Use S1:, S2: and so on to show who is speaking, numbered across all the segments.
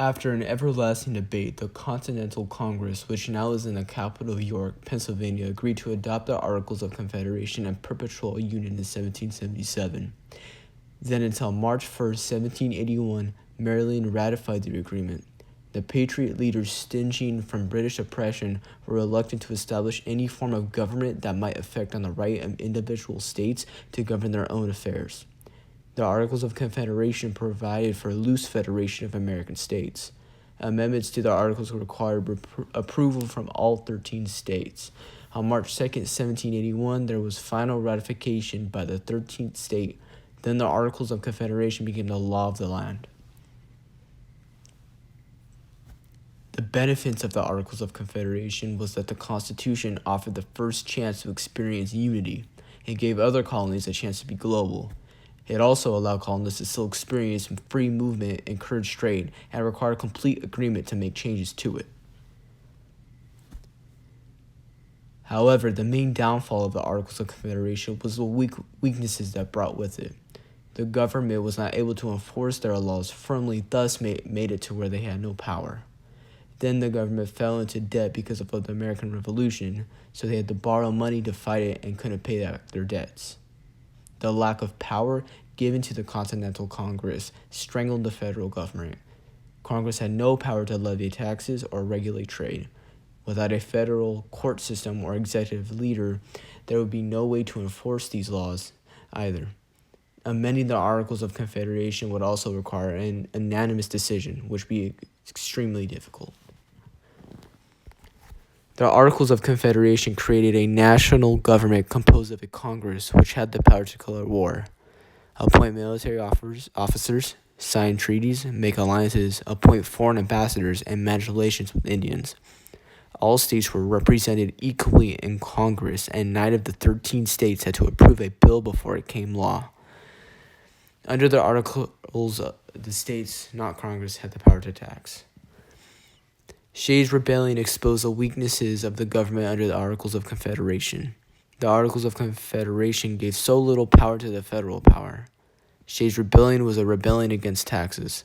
S1: After an everlasting debate, the Continental Congress, which now is in the capital of York, Pennsylvania, agreed to adopt the Articles of Confederation and perpetual union in 1777. Then until March 1st, 1781, Maryland ratified the agreement. The Patriot leaders, stinging from British oppression, were reluctant to establish any form of government that might affect on the right of individual states to govern their own affairs. The Articles of Confederation provided for a loose federation of American states. Amendments to the Articles required approval from all 13 states. On March 2, 1781, there was final ratification by the 13th state. Then the Articles of Confederation became the law of the land. The benefits of the Articles of Confederation was that the Constitution offered the first chance to experience unity. It gave other colonies a chance to be global. It also allowed colonists to still experience free movement, encourage trade, and required complete agreement to make changes to it. However, the main downfall of the Articles of Confederation was the weaknesses that brought with it. The government was not able to enforce their laws firmly, thus made it to where they had no power. Then the government fell into debt because of the American Revolution, so they had to borrow money to fight it and couldn't pay back their debts. The lack of power given to the Continental Congress strangled the federal government. Congress had no power to levy taxes or regulate trade. Without a federal court system or executive leader, there would be no way to enforce these laws either. Amending the Articles of Confederation would also require an unanimous decision, which would be extremely difficult. The Articles of Confederation created a national government composed of a Congress which had the power to declare war, appoint military officers, sign treaties, make alliances, appoint foreign ambassadors, and manage relations with Indians. All states were represented equally in Congress, and 9 of the 13 states had to approve a bill before it became law. Under the Articles, the states, not Congress, had the power to tax. Shays' Rebellion exposed the weaknesses of the government under the Articles of Confederation. The Articles of Confederation gave so little power to the federal power. Shays' Rebellion was a rebellion against taxes.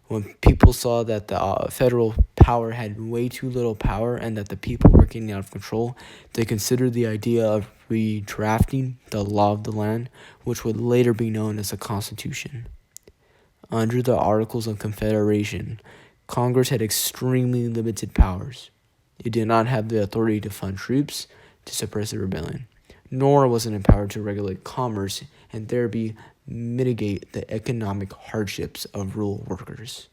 S1: When people saw that the federal power had way too little power and that the people were getting out of control, they considered the idea of redrafting the law of the land, which would later be known as the Constitution. Under the Articles of Confederation, Congress had extremely limited powers. It did not have the authority to fund troops to suppress the rebellion, nor was it empowered to regulate commerce and thereby mitigate the economic hardships of rural workers.